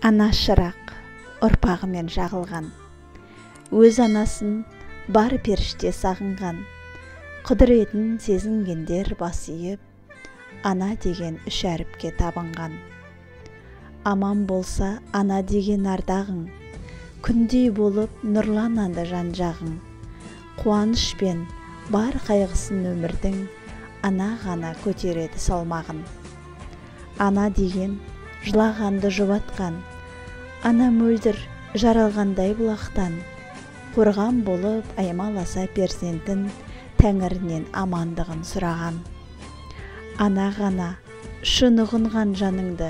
Ана шырақ ұрпағымен жағылған, өз анасын бар періште сағынған, құдіретін сезінгендер басиып, ана деген үш әріпке табынған. Аман болса ана деген ардағың, күндей болып нұрланады жан-жағың. Қуанышпен бар қайғысын өмірдің, ана ғана көтереді салмағын. Ана деген жылағанды жұбатқан, ана мөлдір жаралғандай бұлақтан, қорған болып аймаласа перзентін, тәңірінен амандығын сұраған. Ана ғана шын ұғынған жаныңды,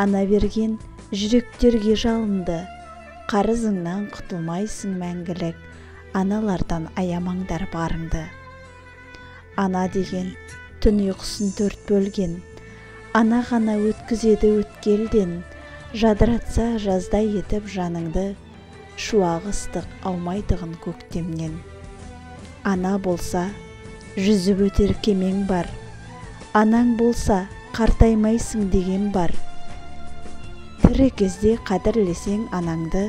ана берген жүректерге жалынды, қарызыңнан құтылмайсың мәңгілік, аналардан аямаңдар барыңды. Ана деген түн ұйқысын төрт бөлген, ана ғана өткізеді өткелден, жадыратса жаздай етіп жаныңды, шуағы ыстық аумайтығын көктемнен. Ана болса жүзіп өтер кемең бар, анаң болса қартаймайсың деген бар. Тірі кезде қадірлесең анаңды,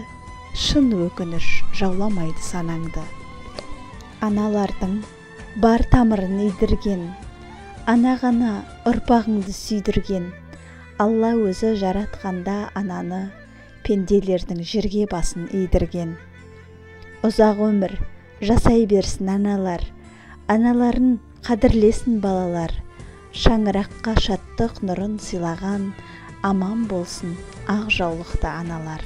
шын өкініш жауламайды санаңды. Аналардың бар тамырын идірген, ана ғана ұрпағыңды сүйдірген. Алла өзі жаратқанда ананы, пенделердің жерге басын идірген. Ұзақ өмір жасай берсін аналар, аналарын қадірлесін балалар. Шаңыраққа шаттық нұрын сыйлаған, аман болсын ақ жаулықты аналар.